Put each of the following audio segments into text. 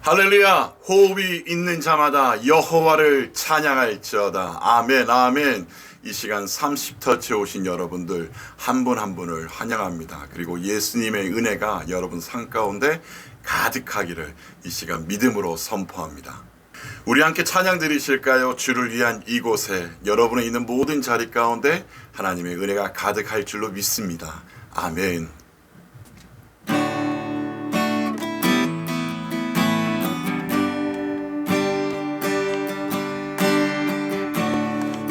할렐루야. 호흡이 있는 자마다 여호와를 찬양할지어다. 아멘 아멘. 이 시간 30터치에 오신 여러분들 한 분 한 분을 환영합니다. 그리고 예수님의 은혜가 여러분 삶 가운데 가득하기를 이 시간 믿음으로 선포합니다. 우리 함께 찬양 드리실까요? 주를 위한 이곳에 여러분의 있는 모든 자리 가운데 하나님의 은혜가 가득할 줄로 믿습니다. 아멘.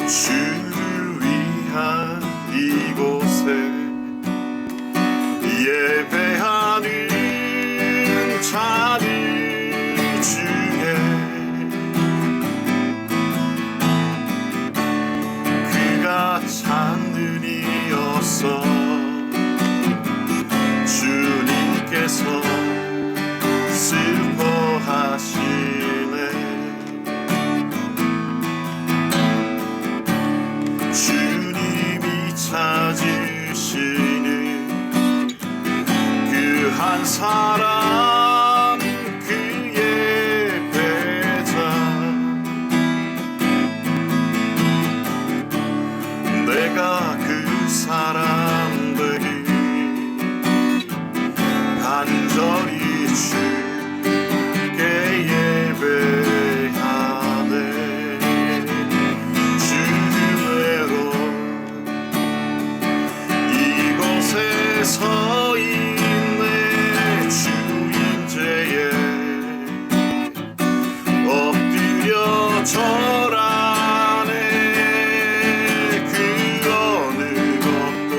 주를 위한 이곳에 예배하는 자들 중에 그가 찾는 이어서 주님께서 슬퍼하시네. 주님이 찾으시는 그 한 사람, 그의 배자, 내가 그 사람들이 간절히 주께 예배하네. 서 있네. 주인제에 엎드려 절하네. 그 어느 것도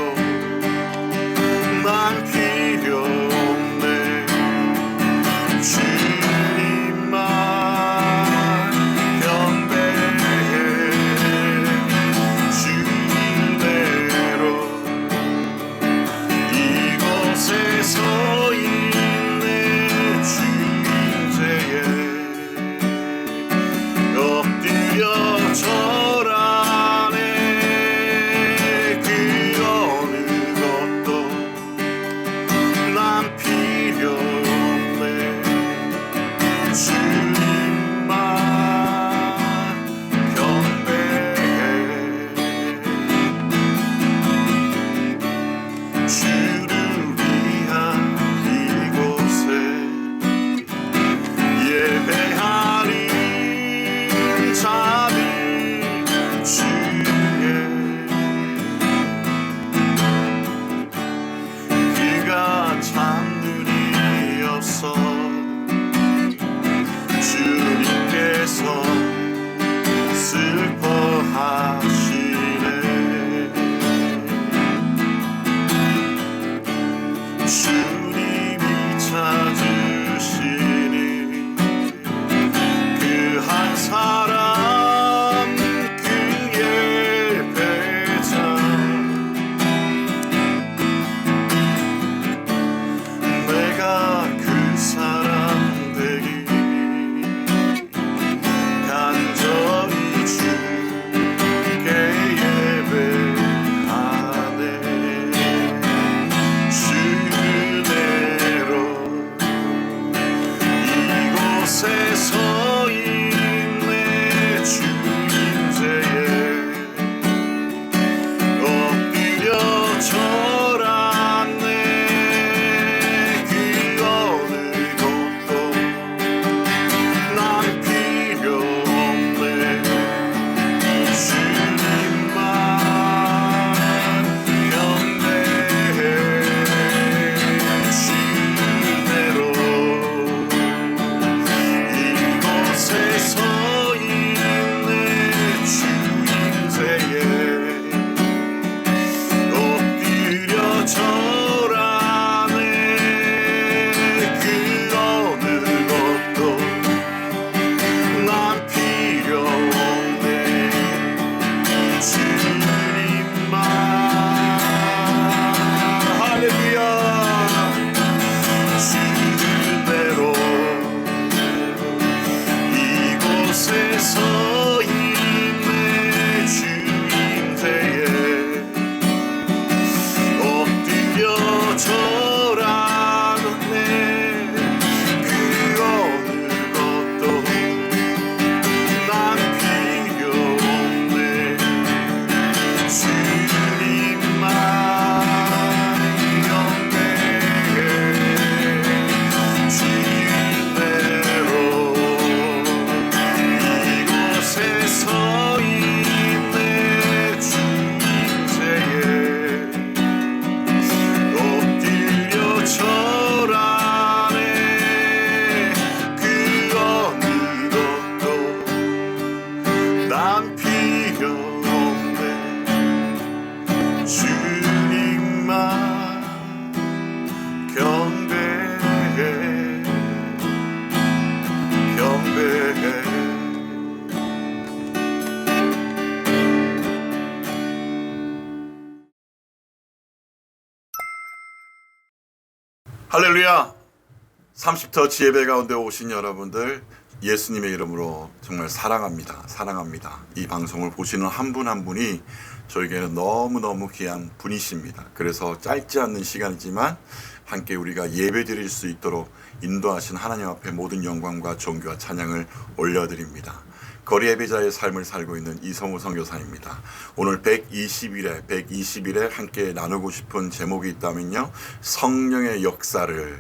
난 필요 없네. 주님만 경배해. 주님대로 할렐루야. 30터치 예배 가운데 오신 여러분들 예수님의 이름으로 정말 사랑합니다. 사랑합니다. 이 방송을 보시는 한 분 한 분이 저에게는 너무너무 귀한 분이십니다. 그래서 짧지 않는 시간이지만 함께 우리가 예배 드릴 수 있도록 인도하신 하나님 앞에 모든 영광과 존귀와 찬양을 올려드립니다. 거리 예배자의 삶을 살고 있는 이성우 선교사입니다. 오늘 120일에 함께 나누고 싶은 제목이 있다면요, 성령의 역사를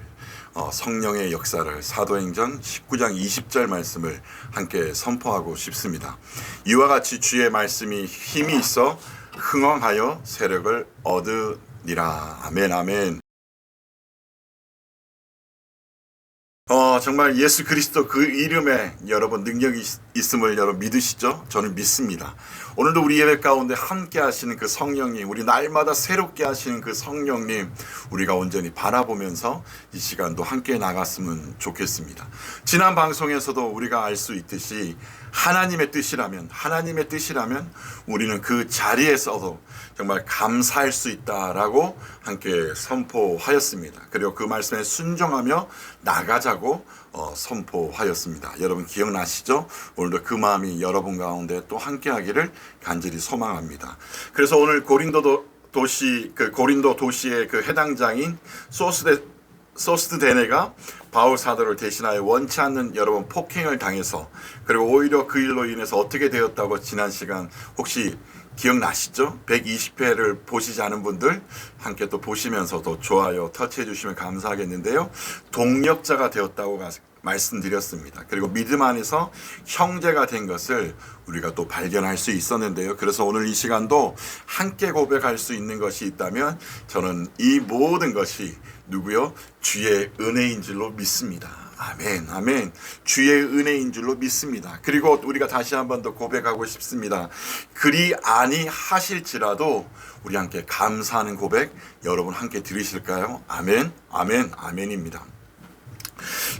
사도행전 19장 20절 말씀을 함께 선포하고 싶습니다. 이와 같이 주의 말씀이 힘이 있어 흥왕하여 세력을 얻으니라. 아멘, 아멘. 정말 예수 그리스도 그 이름에 여러분 능력이 있음을 여러분 믿으시죠? 저는 믿습니다. 오늘도 우리 예배 가운데 함께 하시는 그 성령님, 우리 날마다 새롭게 하시는 그 성령님, 우리가 온전히 바라보면서 이 시간도 함께 나갔으면 좋겠습니다. 지난 방송에서도 우리가 알 수 있듯이 하나님의 뜻이라면 우리는 그 자리에서도 정말 감사할 수 있다라고 함께 선포하였습니다. 그리고 그 말씀에 순종하며 나가자고 선포하였습니다. 여러분 기억나시죠? 오늘도 그 마음이 여러분 가운데 또 함께 하기를 간절히 소망합니다. 그래서 오늘 고린도 도시의 그 해당장인 소스드데네가 바울 사도를 대신하여 원치 않는 여러분 폭행을 당해서, 그리고 오히려 그 일로 인해서 어떻게 되었다고 지난 시간 혹시 기억나시죠? 120회를 보시지 않은 분들 함께 또 보시면서도 좋아요 터치해 주시면 감사하겠는데요, 동력자가 되었다고 말씀드렸습니다. 그리고 믿음 안에서 형제가 된 것을 우리가 또 발견할 수 있었는데요. 그래서 오늘 이 시간도 함께 고백할 수 있는 것이 있다면 저는 이 모든 것이 누구요? 주의 은혜인 줄로 믿습니다. 아멘, 아멘. 주의 은혜인 줄로 믿습니다. 그리고 우리가 다시 한 번 더 고백하고 싶습니다. 그리 아니하실지라도 우리 함께 감사하는 고백 여러분 함께 들으실까요? 아멘, 아멘, 아멘입니다.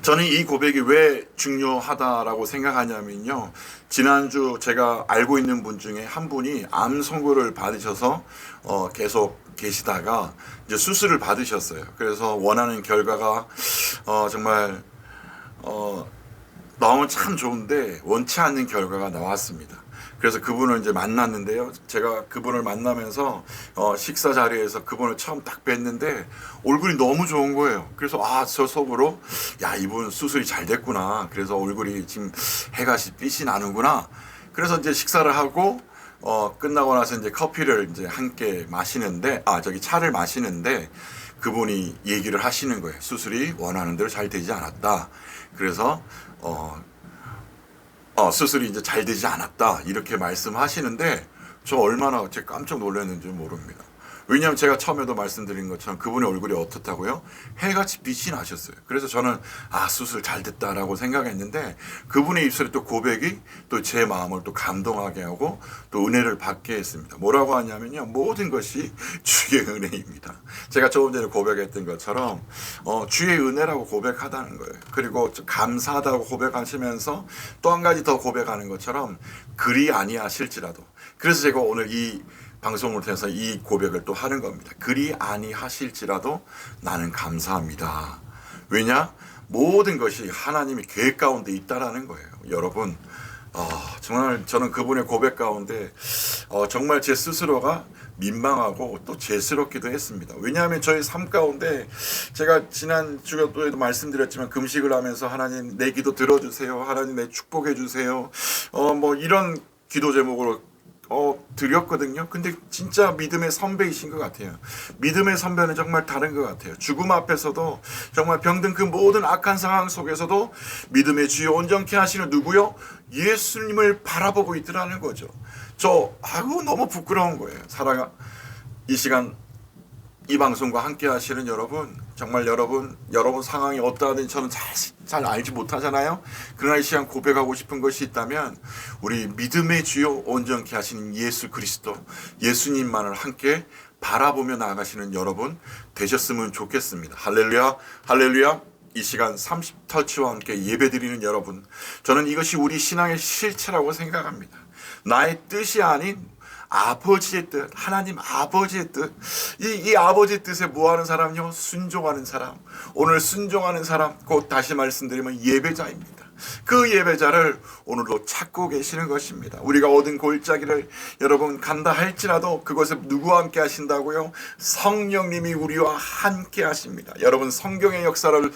저는 이 고백이 왜 중요하다라고 생각하냐면요, 지난주 제가 알고 있는 분 중에 한 분이 암 선고를 받으셔서 계속 계시다가 이제 수술을 받으셨어요. 그래서 원하는 결과가 정말 나오면 참 좋은데 원치 않는 결과가 나왔습니다. 그래서 그분을 이제 만났는데요, 제가 그분을 만나면서 식사 자리에서 그분을 처음 딱 뵀는데 얼굴이 너무 좋은 거예요. 그래서 저 속으로 이분 수술이 잘 됐구나. 그래서 얼굴이 지금 해가 빛이 나는구나. 그래서 이제 식사를 하고 끝나고 나서 이제 커피를 이제 함께 마시는데 차를 마시는데 그분이 얘기를 하시는 거예요. 수술이 원하는 대로 잘 되지 않았다. 그래서 수술이 이제 잘 되지 않았다 이렇게 말씀하시는데 저 얼마나 제가 깜짝 놀랐는지 모릅니다. 왜냐하면 제가 처음에도 말씀드린 것처럼 그분의 얼굴이 어떻다고요? 해같이 빛이 나셨어요. 그래서 저는 수술 잘 됐다라고 생각했는데 그분의 입술에 또 고백이 또 제 마음을 또 감동하게 하고 또 은혜를 받게 했습니다. 뭐라고 하냐면요, 모든 것이 주의 은혜입니다. 제가 조금 전에 고백했던 것처럼 주의 은혜라고 고백하다는 거예요. 그리고 감사하다고 고백하시면서 또 한 가지 더 고백하는 것처럼 그리 아니하실지라도, 그래서 제가 오늘 이 방송을 통해서 이 고백을 또 하는 겁니다. 그리 아니하실지라도 나는 감사합니다. 왜냐? 모든 것이 하나님의 계획 가운데 있다라는 거예요. 여러분, 정말 저는 그분의 고백 가운데 정말 제 스스로가 민망하고 또 죄스럽기도 했습니다. 왜냐하면 저희 삶 가운데 제가 지난 주에도 말씀드렸지만 금식을 하면서 하나님 내 기도 들어주세요, 하나님 내 축복해 주세요, 이런 기도 제목으로 드렸거든요. 근데 진짜 믿음의 선배이신 것 같아요. 믿음의 선배는 정말 다른 것 같아요. 죽음 앞에서도 정말 병든 그 모든 악한 상황 속에서도 믿음의 주여 온전케 하시는 누구요? 예수님을 바라보고 있더라는 거죠. 너무 부끄러운 거예요. 이 시간 이 방송과 함께 하시는 여러분, 정말 여러분 상황이 어떠하든지 저는 잘 알지 못하잖아요. 그러나 이 시간 고백하고 싶은 것이 있다면 우리 믿음의 주요 온전케 하시는 예수 그리스도, 예수님만을 함께 바라보며 나아가시는 여러분 되셨으면 좋겠습니다. 할렐루야, 할렐루야. 이 시간 30터치와 함께 예배드리는 여러분, 저는 이것이 우리 신앙의 실체라고 생각합니다. 나의 뜻이 아닌 아버지의 뜻, 하나님 아버지의 뜻, 이 아버지의 뜻에 뭐하는 사람이요? 순종하는 사람. 오늘 순종하는 사람, 곧 다시 말씀드리면 예배자입니다. 그 예배자를 오늘도 찾고 계시는 것입니다. 우리가 얻은 골짜기를 여러분 간다 할지라도 그것에 누구와 함께 하신다고요? 성령님이 우리와 함께 하십니다. 여러분 성경의 역사를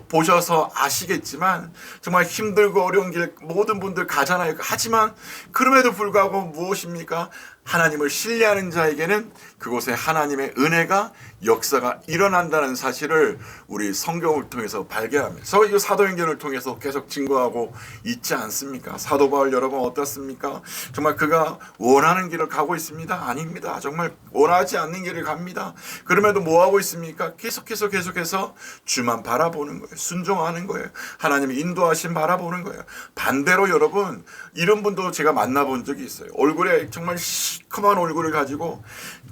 보셔서 아시겠지만 정말 힘들고 어려운 길 모든 분들 가잖아요. 하지만 그럼에도 불구하고 무엇입니까? 하나님을 신뢰하는 자에게는 그곳에 하나님의 은혜가 역사가 일어난다는 사실을 우리 성경을 통해서 발견하면서 이 사도행전을 통해서 계속 증거하고 있지 않습니까? 사도 바울 여러분 어떻습니까? 정말 그가 원하는 길을 가고 있습니다? 아닙니다. 정말 원하지 않는 길을 갑니다. 그럼에도 뭐하고 있습니까? 계속해서 주만 바라보는 거예요. 순종하는 거예요. 하나님의 인도하심 바라보는 거예요. 반대로 여러분 이런 분도 제가 만나본 적이 있어요. 얼굴에 정말 시커먼 얼굴을 가지고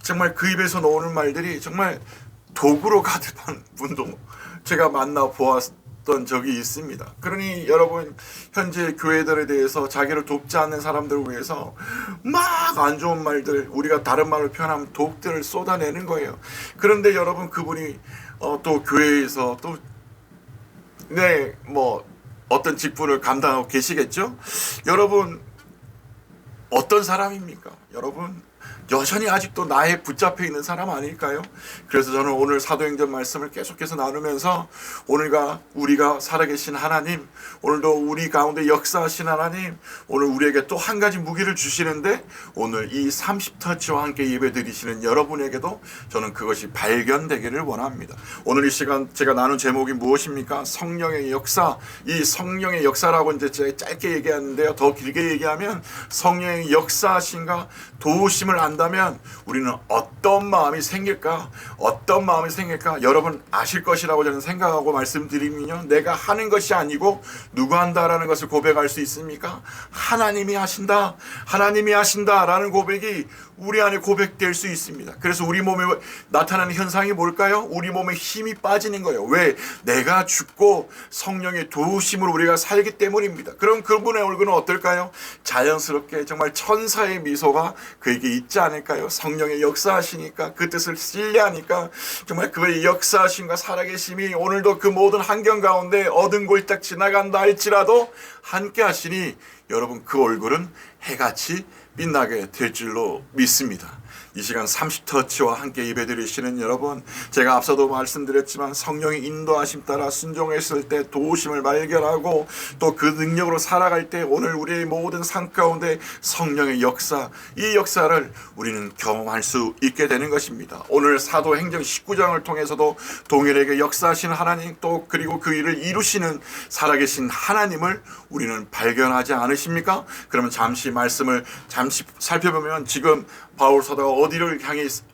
정말 그 입에서 나오는 말들이 정말 독으로 가득한 분도 제가 만나보았던 적이 있습니다. 그러니 여러분 현재 교회들에 대해서 자기를 돕지 않는 사람들을 위해서 막 안 좋은 말들, 우리가 다른 말로 표현하면 독들을 쏟아내는 거예요. 그런데 여러분 그분이 또 교회에서 또 어떤 직분을 감당하고 계시겠죠? 여러분 어떤 사람입니까? 여러분 여전히 아직도 나에 붙잡혀 있는 사람 아닐까요? 그래서 저는 오늘 사도행전 말씀을 계속해서 나누면서 오늘과 우리가 살아계신 하나님, 오늘도 우리 가운데 역사하신 하나님, 오늘 우리에게 또 한 가지 무기를 주시는데 오늘 이 30터치와 함께 예배 드리시는 여러분에게도 저는 그것이 발견되기를 원합니다. 오늘 이 시간 제가 나눈 제목이 무엇입니까? 성령의 역사. 이 성령의 역사라고 이제 제가 짧게 얘기하는데요. 더 길게 얘기하면 성령의 역사하신가 도우심을 안다면 우리는 어떤 마음이 생길까? 어떤 마음이 생길까? 여러분 아실 것이라고 저는 생각하고 말씀드리면요. 내가 하는 것이 아니고 누가 한다라는 것을 고백할 수 있습니까? 하나님이 하신다. 하나님이 하신다라는 고백이 우리 안에 고백될 수 있습니다. 그래서 우리 몸에 나타나는 현상이 뭘까요? 우리 몸에 힘이 빠지는 거예요. 왜? 내가 죽고 성령의 도우심으로 우리가 살기 때문입니다. 그럼 그분의 얼굴은 어떨까요? 자연스럽게 정말 천사의 미소가 그에게 있지 않을까요? 성령의 역사하시니까 그 뜻을 신뢰하니까 정말 그의 역사하심과 살아계심이 오늘도 그 모든 환경 가운데 얻은 골딱 지나간다 할지라도 함께 하시니 여러분 그 얼굴은 해같이 빛나게 될 줄로 믿습니다. 이 시간 30터치와 함께 예배드리시는 여러분, 제가 앞서도 말씀드렸지만 성령의 인도하심 따라 순종했을 때 도우심을 발견하고 또 그 능력으로 살아갈 때 오늘 우리의 모든 삶 가운데 성령의 역사, 이 역사를 우리는 경험할 수 있게 되는 것입니다. 오늘 사도행전 19장을 통해서도 동일에게 역사하시는 하나님 또 그리고 그 일을 이루시는 살아계신 하나님을 우리는 발견하지 않으십니까? 그러면 잠시 말씀을 살펴보면 지금 바울 사도가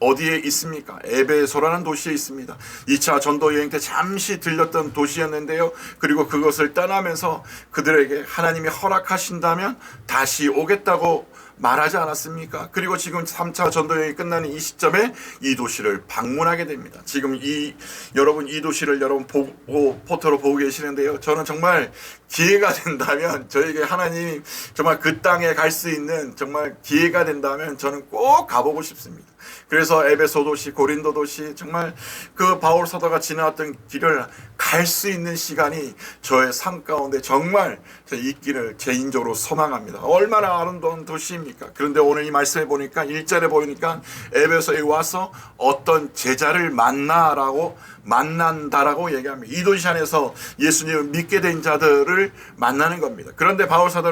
어디에 있습니까? 에베소라는 도시에 있습니다. 2차 전도 여행 때 잠시 들렸던 도시였는데요. 그리고 그것을 떠나면서 그들에게 하나님이 허락하신다면 다시 오겠다고 말하지 않았습니까? 그리고 지금 3차 전도여행이 끝나는 이 시점에 이 도시를 방문하게 됩니다. 지금 여러분 이 도시를 여러분 포토로 보고 계시는데요. 저는 정말 기회가 된다면 저에게 하나님이 정말 그 땅에 갈 수 있는 정말 기회가 된다면 저는 꼭 가보고 싶습니다. 그래서 에베소 도시, 고린도 도시 정말 그 바울 사도가 지나왔던 길을 갈 수 있는 시간이 저의 삶 가운데 정말 있기를 개인적으로 소망합니다. 얼마나 아름다운 도시입니까? 그런데 오늘 이 말씀에 보니까 1절에 보니까 에베소에 와서 어떤 제자를 만난다라고 얘기합니다. 이 도시 안에서 예수님을 믿게 된 자들을 만나는 겁니다. 그런데 바울 사도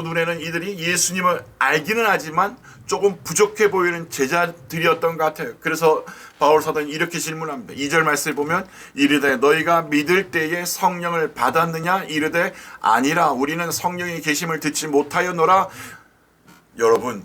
눈에는 이들이 예수님을 알기는 하지만 조금 부족해 보이는 제자들이었던 것 같아요. 그래서 바울 사도는 이렇게 질문합니다. 2절 말씀을 보면 이르되 너희가 믿을 때에 성령을 받았느냐? 이르되 아니라 우리는 성령의 계심을 듣지 못하였노라. 여러분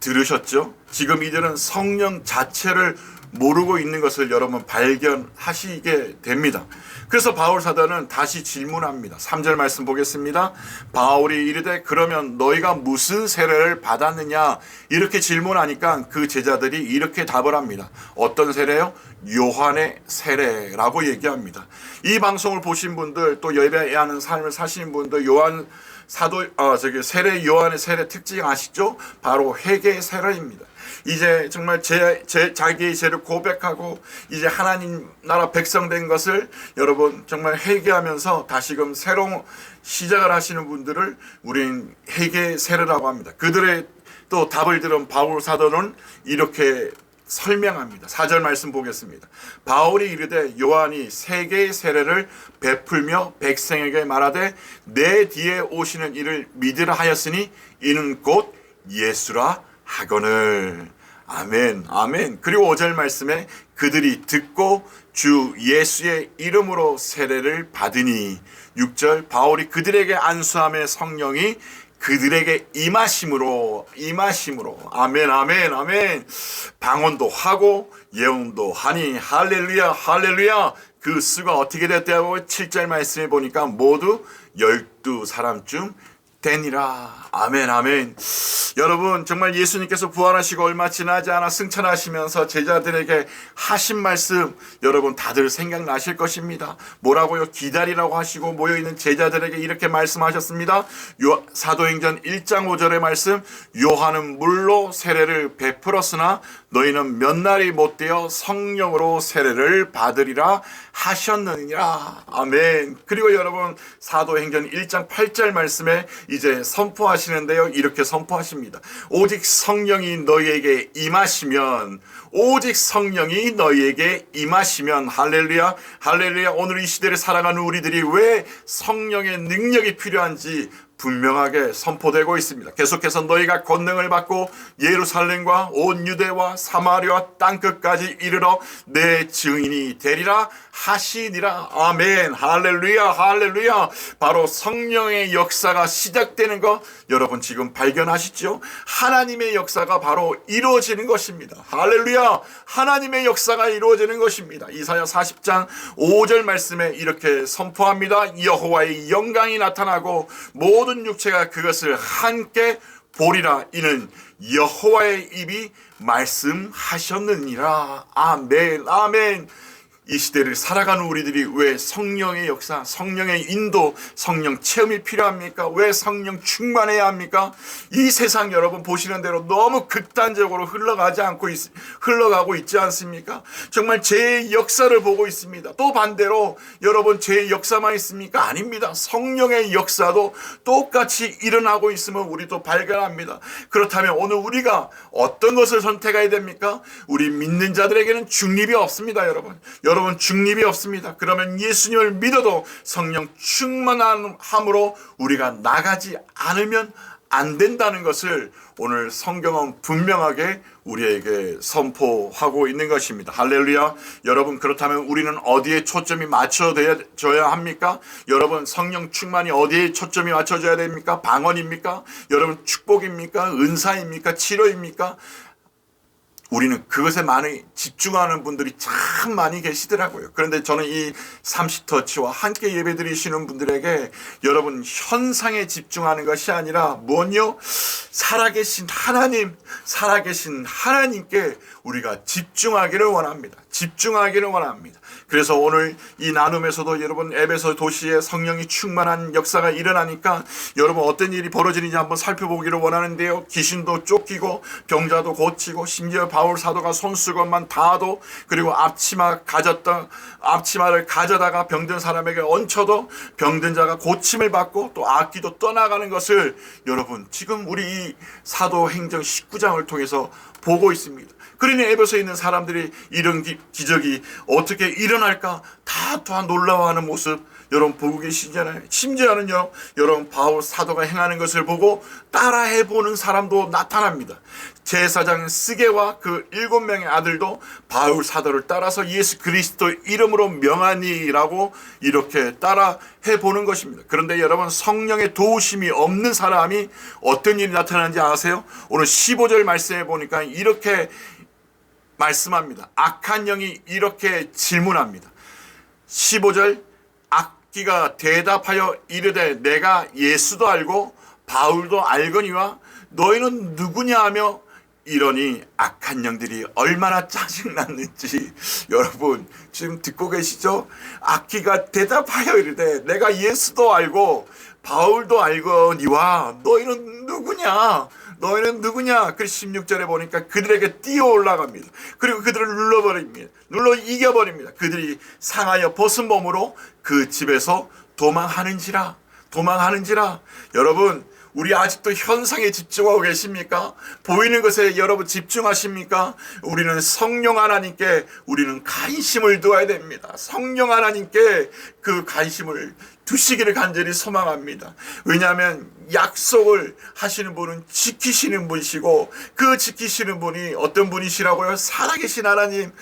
들으셨죠? 지금 이들은 성령 자체를 모르고 있는 것을 여러분 발견하시게 됩니다. 그래서 바울 사도는 다시 질문합니다. 3절 말씀 보겠습니다. 바울이 이르되 그러면 너희가 무슨 세례를 받았느냐? 이렇게 질문하니까 그 제자들이 이렇게 답을 합니다. 어떤 세례요? 요한의 세례라고 얘기합니다. 이 방송을 보신 분들 또 예배하는 삶을 사시는 분들 요한 세례 요한의 세례 특징 아시죠? 바로 회개 세례입니다. 이제 정말 자기의 죄를 고백하고 이제 하나님 나라 백성 된 것을 여러분 정말 회개하면서 다시금 새로운 시작을 하시는 분들을 우린 회개 세례라고 합니다. 그들의 또 답을 들은 바울 사도는 이렇게 설명합니다. 4절 말씀 보겠습니다. 바울이 이르되 요한이 세 개의 세례를 베풀며 백성에게 말하되 내 뒤에 오시는 이를 믿으라 하였으니 이는 곧 예수라 하거늘. 아멘, 아멘. 그리고 5절 말씀에 그들이 듣고 주 예수의 이름으로 세례를 받으니 6절 바울이 그들에게 안수함에 성령이 그들에게 임하심으로 아멘 아멘 아멘. 방언도 하고 예언도 하니 할렐루야 할렐루야. 그 수가 어떻게 됐다고 7절 말씀에 보니까 모두 12사람쯤 되니라. 아멘 아멘. 여러분 정말 예수님께서 부활하시고 얼마 지나지 않아 승천하시면서 제자들에게 하신 말씀 여러분 다들 생각나실 것입니다. 뭐라고요? 기다리라고 하시고 모여있는 제자들에게 이렇게 말씀하셨습니다. 사도행전 1장 5절의 말씀, 요한은 물로 세례를 베풀었으나 너희는 몇 날이 못되어 성령으로 세례를 받으리라 하셨느니라. 아멘. 그리고 여러분 사도행전 1장 8절 말씀에 이제 선포하시는데요. 이렇게 선포하십니다. 오직 성령이 너희에게 임하시면, 오직 성령이 너희에게 임하시면, 할렐루야 할렐루야. 오늘 이 시대를 살아가는 우리들이 왜 성령의 능력이 필요한지 분명하게 선포되고 있습니다. 계속해서 너희가 권능을 받고 예루살렘과 온 유대와 사마리아 땅끝까지 이르러 내 증인이 되리라 하시니라. 아멘 할렐루야 할렐루야. 바로 성령의 역사가 시작되는 것 여러분 지금 발견하시죠? 하나님의 역사가 바로 이루어지는 것입니다. 할렐루야. 하나님의 역사가 이루어지는 것입니다. 이사야 40장 5절 말씀에 이렇게 선포합니다. 여호와의 영광이 나타나고 모든 육체가 그것을 함께 보리라. 이는 여호와의 입이 말씀하셨느니라. 아멘 아멘. 이 시대를 살아가는 우리들이 왜 성령의 역사, 성령의 인도, 성령 체험이 필요합니까? 왜 성령 충만해야 합니까? 이 세상 여러분 보시는 대로 너무 극단적으로 흘러가고 있지 않습니까? 정말 죄의 역사를 보고 있습니다. 또 반대로 여러분 죄의 역사만 있습니까? 아닙니다. 성령의 역사도 똑같이 일어나고 있음을 우리도 발견합니다. 그렇다면 오늘 우리가 어떤 것을 선택해야 됩니까? 우리 믿는 자들에게는 중립이 없습니다. 여러분 중립이 없습니다. 그러면 예수님을 믿어도 성령 충만함으로 우리가 나가지 않으면 안 된다는 것을 오늘 성경은 분명하게 우리에게 선포하고 있는 것입니다. 할렐루야. 여러분 그렇다면 우리는 어디에 초점이 맞춰져야 합니까? 여러분 성령 충만이 어디에 초점이 맞춰져야 됩니까? 방언입니까? 여러분 축복입니까? 은사입니까? 치료입니까? 우리는 그것에 많이 집중하는 분들이 참 많이 계시더라고요. 그런데 저는 이 30터치와 함께 예배드리시는 분들에게 여러분 현상에 집중하는 것이 아니라 뭐요? 살아계신 하나님께 우리가 집중하기를 원합니다. 그래서 오늘 이 나눔에서도 여러분 에베소 도시에 성령이 충만한 역사가 일어나니까 여러분 어떤 일이 벌어지는지 한번 살펴보기를 원하는데요. 귀신도 쫓기고 병자도 고치고 심지어 바울 사도가 손수건만 닿아도 그리고 앞치마를 가져다가 병든 사람에게 얹혀도 병든 자가 고침을 받고 또 악기도 떠나가는 것을 여러분 지금 우리 이 사도행전 19장을 통해서 보고 있습니다. 그러니 에베소에 있는 사람들이 이런 기적이 어떻게 일어날까 다 놀라워하는 모습 여러분 보고 계시잖아요. 심지어는요 여러분 바울 사도가 행하는 것을 보고 따라해보는 사람도 나타납니다. 제사장 스게와 그 7명의 아들도 바울 사도를 따라서 예수 그리스도 이름으로 명하니라고 이렇게 따라해보는 것입니다. 그런데 여러분 성령의 도우심이 없는 사람이 어떤 일이 나타나는지 아세요? 오늘 15절 말씀해 보니까 이렇게 말씀합니다. 악한 영이 이렇게 질문합니다. 15절 악기가 대답하여 이르되 내가 예수도 알고 바울도 알거니와 너희는 누구냐 하며 이러니 악한 영들이 얼마나 짜증났는지 여러분 지금 듣고 계시죠? 악기가 대답하여 이르되 내가 예수도 알고 바울도 알거니와 너희는 누구냐? 너희는 누구냐? 그 16절에 보니까 그들에게 뛰어 올라갑니다. 그리고 그들을 눌러버립니다. 눌러 이겨버립니다. 그들이 상하여 벗은 몸으로 그 집에서 도망하는지라. 여러분 우리 아직도 현상에 집중하고 계십니까? 보이는 것에 여러분 집중하십니까? 우리는 성령 하나님께 우리는 관심을 두어야 됩니다. 성령 하나님께 그 관심을 두시기를 간절히 소망합니다. 왜냐하면 약속을 하시는 분은 지키시는 분이시고 그 지키시는 분이 어떤 분이시라고요? 살아계신 하나님.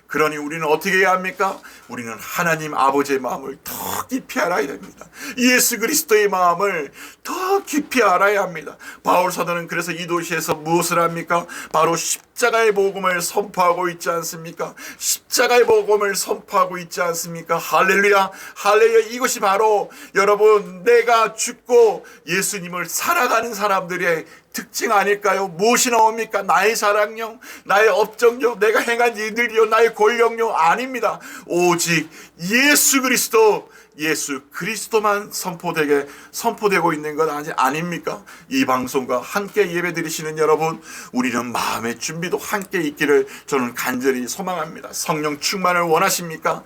그러니 우리는 어떻게 해야 합니까? 우리는 하나님 아버지의 마음을 더 깊이 알아야 됩니다. 예수 그리스도의 마음을 더 깊이 알아야 합니다. 바울 사도는 그래서 이 도시에서 무엇을 합니까? 바로 십자가의 복음을 선포하고 있지 않습니까? 할렐루야. 이것이 바로 여러분 내가 죽고 예수님을 살아가는 사람들의 특징 아닐까요? 무엇이 나옵니까? 나의 자랑요, 나의 업적요, 내가 행한 일들이요, 나의 권력요? 아닙니다. 오직 예수 그리스도만 선포되고 있는 것 아닙니까? 이 방송과 함께 예배드리시는 여러분, 우리는 마음의 준비도 함께 있기를 저는 간절히 소망합니다. 성령 충만을 원하십니까?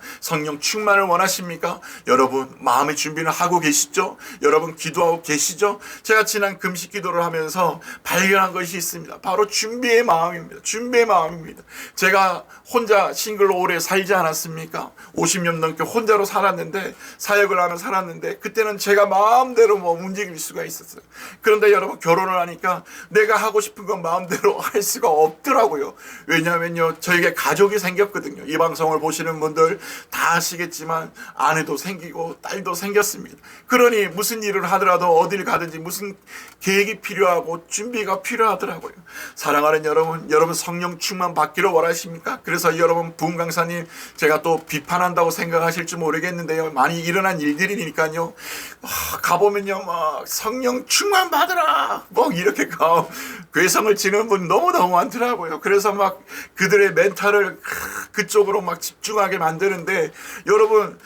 여러분 마음의 준비는 하고 계시죠? 여러분 기도하고 계시죠? 제가 지난 금식 기도를 하면서 발견한 것이 있습니다. 바로 준비의 마음입니다. 제가 혼자 싱글로 오래 살지 않았습니까? 50년 넘게 혼자로 살았는데, 사역을 하며 살았는데, 그때는 제가 마음대로 움직일 수가 있었어요. 그런데 여러분 결혼을 하니까 내가 하고 싶은 건 마음대로 할 수가 없더라고요. 왜냐하면요, 저에게 가족이 생겼거든요. 이 방송을 보시는 분들 다 아시겠지만 아내도 생기고 딸도 생겼습니다. 그러니 무슨 일을 하더라도 어딜 가든지 무슨 계획이 필요하고 준비가 필요하더라고요. 사랑하는 여러분 성령 충만 받기를 원하십니까? 그래서 여러분 부흥 강사님 제가 또 비판한다고 생각하실지 모르겠는데요, 많이 일어난 일들이니까요, 가보면요 막 성령 충만 받으라 이렇게 괴성을 지는 분 너무너무 많더라고요. 그래서 막 그들의 멘탈을 그쪽으로 막 집중하게 만드는데, 여러분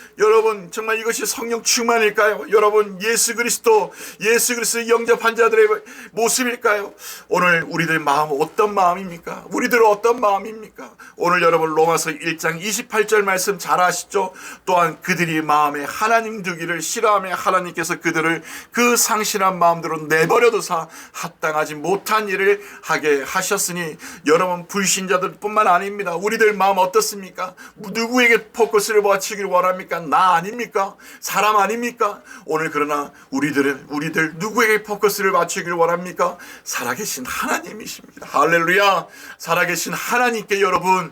정말 이것이 성령 충만일까요? 여러분 예수 그리스도 영접한 자들의 모습일까요? 오늘 우리들 마음 어떤 마음입니까? 오늘 여러분 로마서 1장 28절 말씀 잘 아시죠? 또한 그들이 마음에 하나님 두기를 싫어하며 하나님께서 그들을 그 상실한 마음대로 내버려두사 합당하지 못한 일을 하게 하셨으니, 여러분 불신자들 뿐만 아닙니다. 우리들 마음 어떻습니까? 누구에게 포커스를 맞추기를 원합니까? 나 아닙니까? 사람 아닙니까? 오늘 그러나 우리들 누구에게 포커스를 맞추기를 원합니까? 살아계신 하나님이십니다. 할렐루야. 살아계신 하나님께 여러분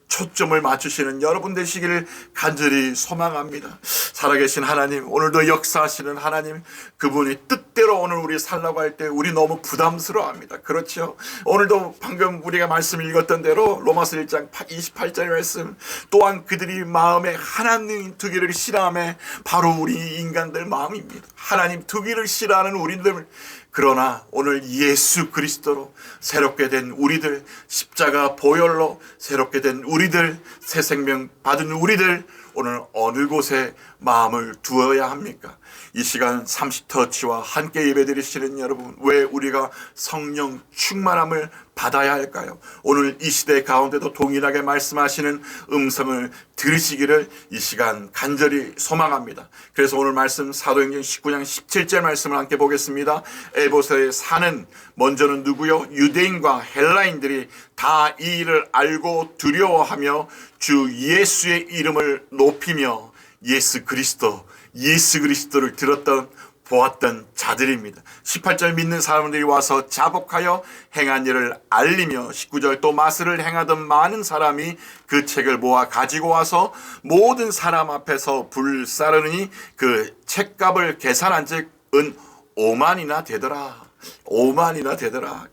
초점을 맞추시는 여러분 되시기를 간절히 소망합니다. 살아계신 하나님, 오늘도 역사하시는 하나님, 그분의 뜻대로 오늘 우리 살라고 할 때 우리 너무 부담스러워합니다. 그렇죠? 오늘도 방금 우리가 말씀 읽었던 대로 로마서 1장 28절 말씀, 또한 그들이 마음에 하나님 두기를 싫어하며, 바로 우리 인간들 마음입니다. 하나님 두기를 싫어하는 우리들, 그러나 오늘 예수 그리스도로 새롭게 된 우리들, 십자가 보혈로 새롭게 된 우리들, 새 생명 받은 우리들, 오늘 어느 곳에 마음을 두어야 합니까? 이 시간 30터치와 함께 예배드리시는 여러분, 왜 우리가 성령 충만함을 받아야 할까요? 오늘 이 시대 가운데도 동일하게 말씀하시는 음성을 들으시기를 이 시간 간절히 소망합니다. 그래서 오늘 말씀 사도행전 19장 17절 말씀을 함께 보겠습니다. 에베소에 사는 먼저는 누구요? 유대인과 헬라인들이 다 이 일을 알고 두려워하며 주 예수의 이름을 높이며 예수 그리스도를 들었던 보았던 자들입니다. 18절 믿는 사람들이 와서 자복하여 행한 일을 알리며, 19절 또 마술을 행하던 많은 사람이 그 책을 모아 가지고 와서 모든 사람 앞에서 불사르니 그 책값을 계산한 즉 은 5만이나 되더라.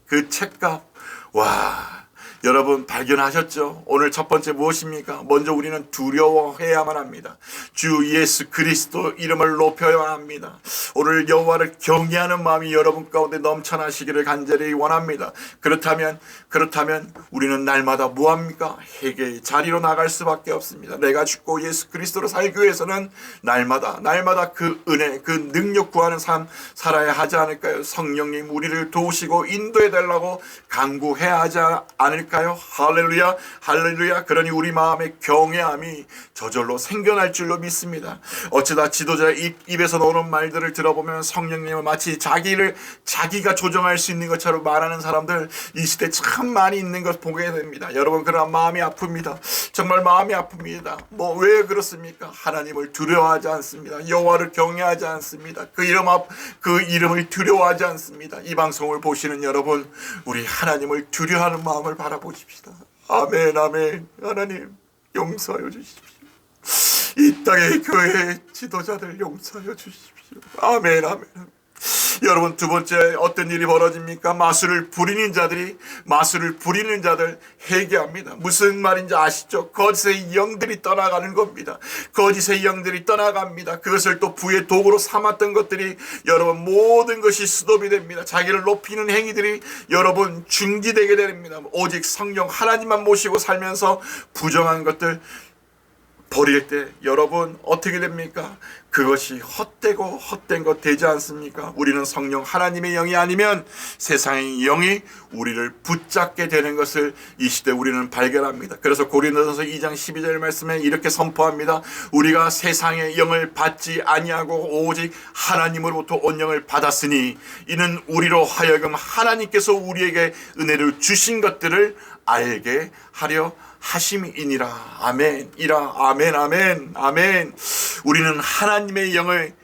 그 책값, 와, 여러분 발견하셨죠? 오늘 첫 번째 무엇입니까? 먼저 우리는 두려워해야만 합니다. 주 예수 그리스도 이름을 높여야 합니다. 오늘 여호와를 경외하는 마음이 여러분 가운데 넘쳐나시기를 간절히 원합니다. 그렇다면 우리는 날마다 뭐합니까? 회개의 자리로 나갈 수밖에 없습니다. 내가 죽고 예수 그리스도로 살기 위해서는 날마다 그 은혜, 그 능력 구하는 삶 살아야 하지 않을까요? 성령님 우리를 도우시고 인도해 달라고 간구해야 하지 않을까요? 할렐루야, 할렐루야. 그러니 우리 마음의 경외함이 저절로 생겨날 줄로 믿습니다. 어쩌다 지도자의 입에서 나오는 말들을 들어보면 성령님은 마치 자기가 조정할 수 있는 것처럼 말하는 사람들 이 시대 참 많이 있는 것 보게 됩니다. 여러분, 그러나 마음이 아픕니다. 정말 마음이 아픕니다. 왜 그렇습니까? 하나님을 두려워하지 않습니다. 여호와를 경외하지 않습니다. 그 이름을 두려워하지 않습니다. 이 방송을 보시는 여러분, 우리 하나님을 두려워하는 마음을 바라보십시다. 아멘, 아멘. 하나님 용서하여 주십시오. 이 땅의 교회의 지도자들 용서하여 주십시오. 아멘, 아멘. 여러분, 두 번째 어떤 일이 벌어집니까? 마술을 부리는 자들 회개합니다. 무슨 말인지 아시죠? 거짓의 영들이 떠나가는 겁니다. 거짓의 영들이 떠나갑니다. 그것을 또 부의 도구로 삼았던 것들이 여러분 모든 것이 스톱이 됩니다. 자기를 높이는 행위들이 여러분 중지되게 됩니다. 오직 성령 하나님만 모시고 살면서 부정한 것들 버릴 때 여러분 어떻게 됩니까? 그것이 헛된 것 되지 않습니까? 우리는 성령 하나님의 영이 아니면 세상의 영이 우리를 붙잡게 되는 것을 이 시대 우리는 발견합니다. 그래서 고린도전서 2장 12절 말씀에 이렇게 선포합니다. 우리가 세상의 영을 받지 아니하고 오직 하나님으로부터 온 영을 받았으니 이는 우리로 하여금 하나님께서 우리에게 은혜를 주신 것들을 알게 하려 하심이니라. 아멘. 아멘, 아멘, 아멘. 우리는 하나님의 영을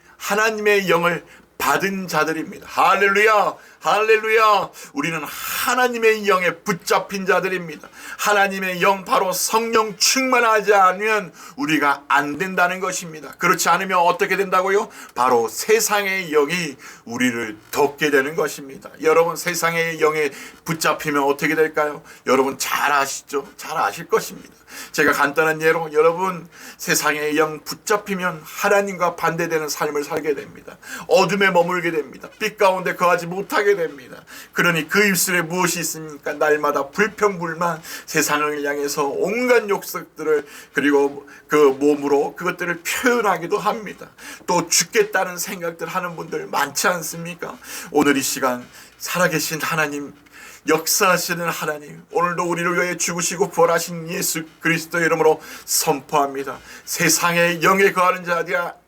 받은 자들입니다. 할렐루야, 할렐루야. 우리는 하나님의 영에 붙잡힌 자들입니다. 하나님의 영, 바로 성령 충만하지 않으면 우리가 안 된다는 것입니다. 그렇지 않으면 어떻게 된다고요? 바로 세상의 영이 우리를 덮게 되는 것입니다. 여러분, 세상의 영에 붙잡히면 어떻게 될까요? 여러분 잘 아시죠? 잘 아실 것입니다. 제가 간단한 예로, 여러분 세상의 영 붙잡히면 하나님과 반대되는 삶을 살게 됩니다. 어둠에 머물게 됩니다. 빛 가운데 거하지 못하게 됩니다. 그러니 그 입술에 무엇이 있습니까? 날마다 불평불만, 세상을 향해서 온갖 욕설들을, 그리고 그 몸으로 그것들을 표현하기도 합니다. 또 죽겠다는 생각들 하는 분들 많지 않습니까? 오늘 이 시간 살아계신 하나님, 역사하시는 하나님, 오늘도 우리를 위해 죽으시고 부활하신 예수 그리스도의 이름으로 선포합니다. 세상의 영에 거하는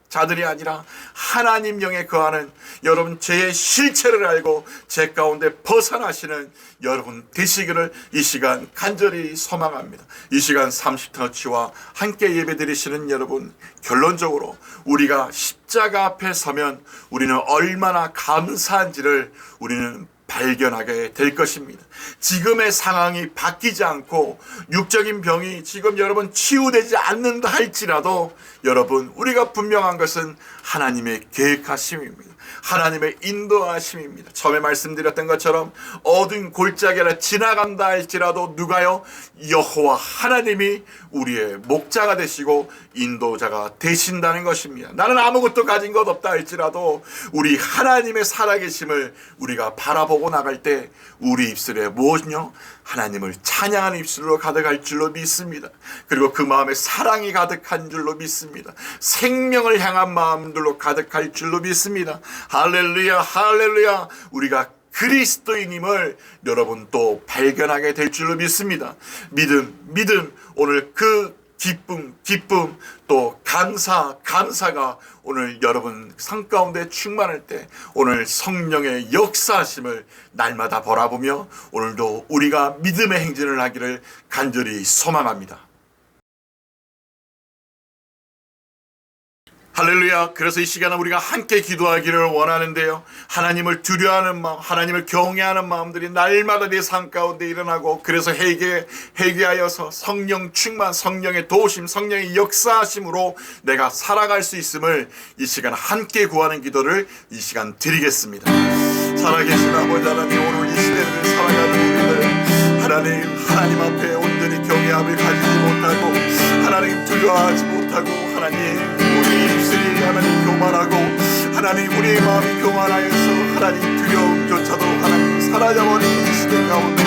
자들이 아니라 하나님 영에 거하는 여러분, 죄의 실체를 알고 죄 가운데 벗어나시는 여러분 되시기를 이 시간 간절히 소망합니다. 이 시간 30터치와 함께 예배드리시는 여러분, 결론적으로 우리가 십자가 앞에 서면 우리는 얼마나 감사한지를 우리는 발견하게 될 것입니다. 지금의 상황이 바뀌지 않고 육적인 병이 지금 여러분 치유되지 않는다 할지라도 여러분, 우리가 분명한 것은 하나님의 계획하심입니다. 하나님의 인도하심입니다. 처음에 말씀드렸던 것처럼 어두운 골짜기를 지나간다 할지라도 누가요? 여호와 하나님이 우리의 목자가 되시고 인도자가 되신다는 것입니다. 나는 아무것도 가진 것 없다 할지라도 우리 하나님의 살아계심을 우리가 바라보고 나갈 때 우리 입술에 무엇이요? 하나님을 찬양하는 입술로 가득할 줄로 믿습니다. 그리고 그 마음에 사랑이 가득한 줄로 믿습니다. 생명을 향한 마음들로 가득할 줄로 믿습니다. 할렐루야, 할렐루야. 우리가 그리스도인임을 여러분 또 발견하게 될 줄로 믿습니다. 믿음. 오늘 그 기쁨, 또 감사가 오늘 여러분 삶 가운데 충만할 때 오늘 성령의 역사하심을 날마다 바라보며 오늘도 우리가 믿음의 행진을 하기를 간절히 소망합니다. 할렐루야. 그래서 이 시간에 우리가 함께 기도하기를 원하는데요, 하나님을 두려워하는 마음, 하나님을 경외하는 마음들이 날마다 내 삶 가운데 일어나고, 그래서 회개하여서 성령 충만, 성령의 도우심, 성령의 역사하심으로 내가 살아갈 수 있음을 이 시간 함께 구하는 기도를 이 시간 드리겠습니다. 살아계신 아버지 하나님, 오늘 이 시대를 살아가는 우리들 하나님 앞에 온전히 경외함을 가지지 못하고 하나님 두려워하지 못하고 하나님 우리 입술이 하나님 교만하고 하나님 우리의 마음이 교만하여서 하나님 두려움조차도 하나님 사라져버린 이 시대 가운데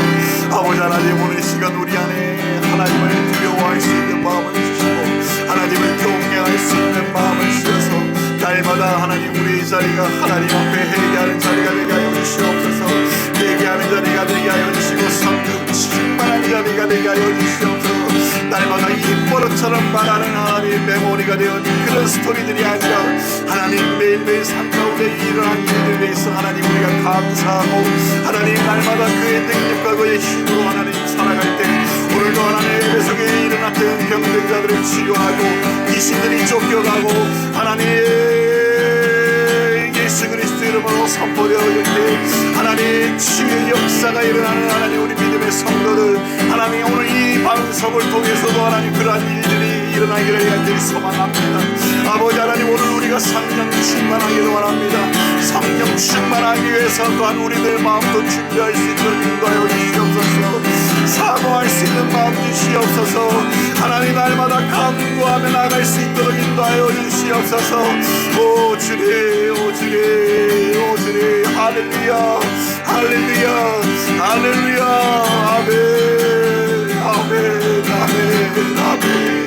아버지 하나님 오늘 시간 우리 안에 하나님을 두려워할 수 있는 마음을 주시고 하나님을 경외할 수 있는 마음을 주셔서 날마다 하나님 우리의 자리가 하나님 앞에 회개하는 자리가 되게 하여 주시옵소서. 회개하는 자리가 되게 하여 주시고 성령 충만한 자리가 되게 하여 주시옵소서. 날마다 입버릇처럼 말하는 하나님의 메모리가 되어 그런 스토리들이 아니라 하나님 매일매일 삶 가운데 일어난 일들에 대해서 하나님 우리가 감사하고 하나님 날마다 그의 능력과 그의 힘으로 하나님 살아갈 때 오늘도 하나님 예배 속에 일어났던 병든 치료하고 귀신들이 쫓겨가고 하나님 예수 그리스도 이름으로 선포되어질 때 하나님 치유의 역사가 일어나는 하나님 우리 믿음의 성도들 하나님 오늘 이 방송을 통해서도 하나님 그러한 일들이 일어나기를 간절히 소망합니다. 아버지 하나님 오늘 우리가 성령 충만하기를 원합니다. 성령 충만하기 위해서 또한 우리들 마음도 준비할 수 있도록 인도하여 주시옵소서. 사모할 수 있는 마음 주시옵소서. 하나님 날마다 간구하며 나갈 수 있도록 인도하여 주시옵소서. 오 주님 오 주님 오 주님 할렐루야 할렐루야 할렐루야 아멘 아멘 아멘 아멘.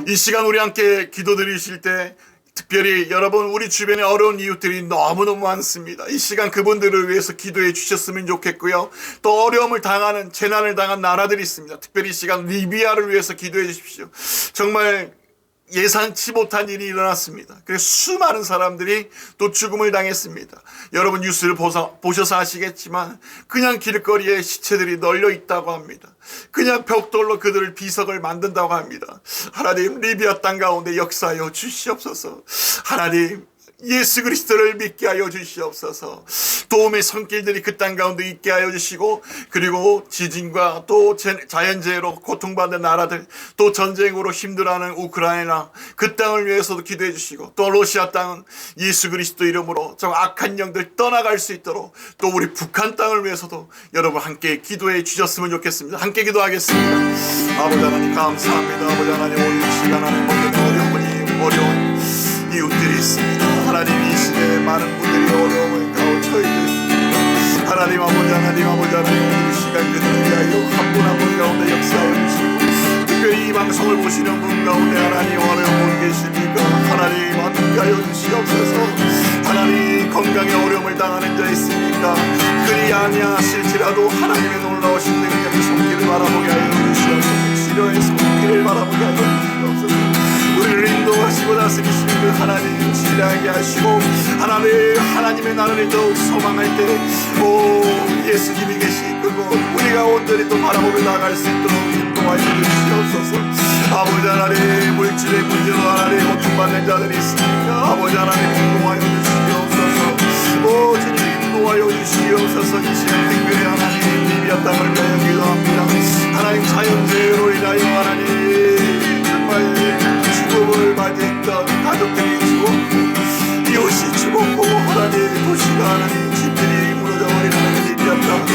이 시간 우리 함께 기도드리실 때 특별히 여러분 우리 주변에 어려운 이웃들이 너무너무 많습니다. 이 시간 그분들을 위해서 기도해 주셨으면 좋겠고요. 또 어려움을 당하는 재난을 당한 나라들이 있습니다. 특별히 이 시간 리비아를 위해서 기도해 주십시오. 정말 예상치 못한 일이 일어났습니다. 그래서 수많은 사람들이 또 죽음을 당했습니다. 여러분 뉴스를 보셔서 아시겠지만 그냥 길거리에 시체들이 널려 있다고 합니다. 그냥 벽돌로 그들을 비석을 만든다고 합니다. 하나님 리비아 땅 가운데 역사하여 주시옵소서. 하나님 예수 그리스도를 믿게 하여 주시옵소서. 도움의 손길들이 그 땅 가운데 있게 하여 주시고 그리고 지진과 또 자연재해로 고통받는 나라들 또 전쟁으로 힘들어하는 우크라이나 그 땅을 위해서도 기도해 주시고 또 러시아 땅은 예수 그리스도 이름으로 저 악한 영들 떠나갈 수 있도록 또 우리 북한 땅을 위해서도 여러분 함께 기도해 주셨으면 좋겠습니다. 함께 기도하겠습니다. 아버지 하나님 감사합니다. 아버지 하나님 오늘 시간 안에 모든 어려운 이웃들이 있습니다. 하나님 이 시대에 많은 분들이 어려움을 가운데 처해 있습니다. 하나님 아버지 하나님 아버지 하나님 오늘 이 시간 그들을 위하여 한 분 한 분 가운데 역사하여 주시고 특별히 이 방송을 보시는 분 가운데 하나님 어려움 계십니까? 하나님 함께 하여 주시옵소서. 하나님 건강에 어려움을 당하는 자 있습니까? 그리 아니하실지라도 하나님의 놀라우신 능력의 손길을 바라보게 하여 주시옵소서. 치료의 손길을 바라보게 하여 주시옵소서. 우리를 인도하시고 다스리시는 그 하나님 신뢰하게 하시고 하나님의 나라를 더욱 소망할 때 오 예수님이 계신 그곳 우리가 온전히 또 바라보며 나갈 수 있도록 인도하여 주시옵소서. 아버지 하나님 물질의 문제로 하나님 고통받는 자들이 있으니까 아버지 하나님 인도하여 주시옵소서. 오 주님 인도하여 주시옵소서. 이 시간 특별히 하나님 리비아 땅을 위하여 기도합니다. 하나님 자연재해로 인하여 하나님 정말 죽음을 맞이했던 가족들이 죽었고 이웃이 죽었고 하나님 도시가 하나님 집들이 무너져버린 하나님 리비아 땅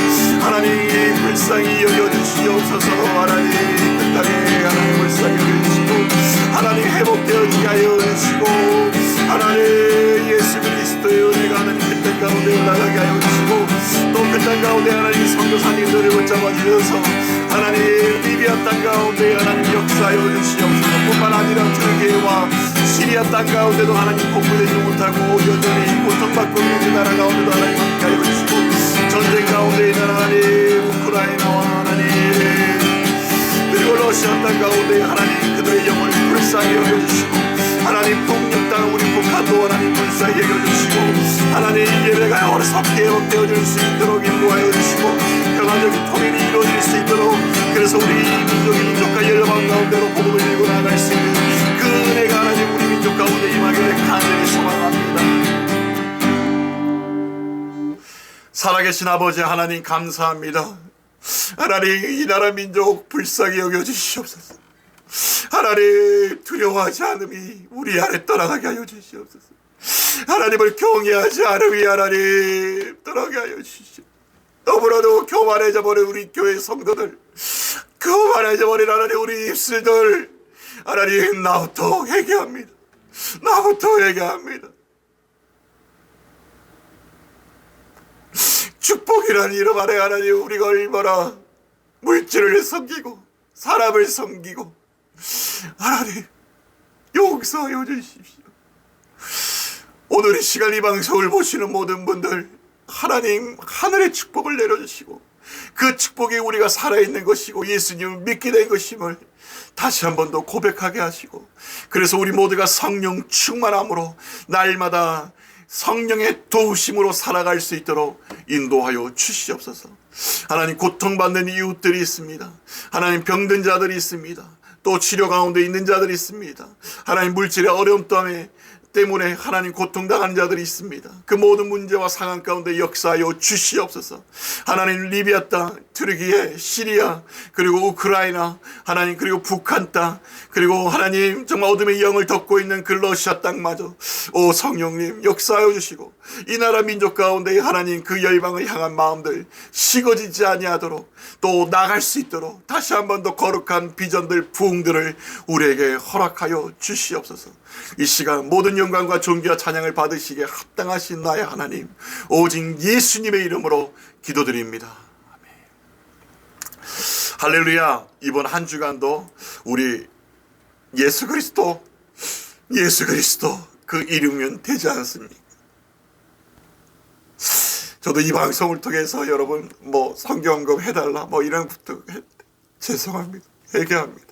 하나님 불쌍히 여겨주시옵소서. 하나님 그 땅에 하나님 불쌍히 여겨주시고 하나님 회복되어지게 하여 주시고 하나님 예수 그리스도의 은혜가 하나님 그 땅 가운데 올라가게 하여 주시고 또 그 땅 가운데 하나님 선교사님들을 붙잡아 주셔서 하나님 리비아 땅 가운데 하나님 역사하여 주시옵소서. 뿐만 아니라 türkiye와 시리아 땅 가운데도 하나님 복구되지 못하고 여전히 고통받고 있는 그 나라 가운데도 하나님 함께하여 주시고 전쟁 가운데 있는 하나님 우크라이나와 하나님 그리고 러시아 땅 가운데 하나님 그들의 영을 불쌍히 여겨주시고 하나님 동력 땅 우리 북한도 하나님 불쌍히 여겨주시고 하나님 예배가 어렵게 회복되어질 수 있도록 인도하여 주시고 평화적인 통일이 이루어질 수 있도록 그래서 우리 민족이 민족과 열방 가운데로 복음을 들고 나갈 수 있는 그 은혜가 하나님 우리 민족 가운데 임하기를 간절히 소망합니다. 살아계신 아버지 하나님 감사합니다. 하나님 이 나라 민족 불쌍히 여겨주시옵소서. 하나님, 두려워하지 않음이 우리 안에 떠나가게 하여 주시옵소서. 하나님을 경외하지 않음이 하나님 떠나게 하여 주시옵소서. 너무나도 교만해져 버린 우리 교회 성도들, 교만해져 버린 하나님 우리 입술들, 하나님, 나부터 회개합니다. 나부터 회개합니다. 축복이라는 이름 아래 하나님, 우리가 얼마나 물질을 섬기고 사람을 섬기고, 하나님 용서하여 주십시오. 오늘 이 시간 이 방송을 보시는 모든 분들, 하나님 하늘의 축복을 내려주시고 그 축복이 우리가 살아있는 것이고 예수님을 믿게 된 것임을 다시 한 번 더 고백하게 하시고, 그래서 우리 모두가 성령 충만함으로 날마다 성령의 도우심으로 살아갈 수 있도록 인도하여 주시옵소서. 하나님, 고통받는 이웃들이 있습니다. 하나님, 병든 자들이 있습니다. 또 치료 가운데 있는 자들이 있습니다. 하나님, 물질의 어려움 때문에 하나님 고통당하는 자들이 있습니다. 그 모든 문제와 상황 가운데 역사하여 주시옵소서. 하나님, 리비아 땅, 트르기에, 시리아, 그리고 우크라이나, 하나님, 그리고 북한 땅, 그리고 하나님 정말 어둠의 영을 덮고 있는 그 러시아 땅마저 오 성령님 역사하여 주시고, 이 나라 민족 가운데 하나님 그 열방을 향한 마음들 식어지지 아니하도록 또 나갈 수 있도록 다시 한 번 더 거룩한 비전들, 부흥들을 우리에게 허락하여 주시옵소서. 이 시간 모든 영광과 존귀와 찬양을 받으시기에 합당하신 나의 하나님, 오직 예수님의 이름으로 기도드립니다. 아멘. 할렐루야. 이번 한 주간도 우리 예수 그리스도 그 이름이면 되지 않습니까? 저도 이 방송을 통해서 여러분 성경금 해달라 이런 것도 죄송합니다. 회개합니다.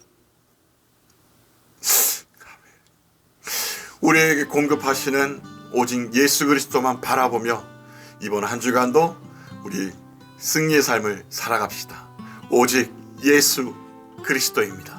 우리에게 공급하시는 오직 예수 그리스도만 바라보며 이번 한 주간도 우리 승리의 삶을 살아갑시다. 오직 예수 그리스도입니다.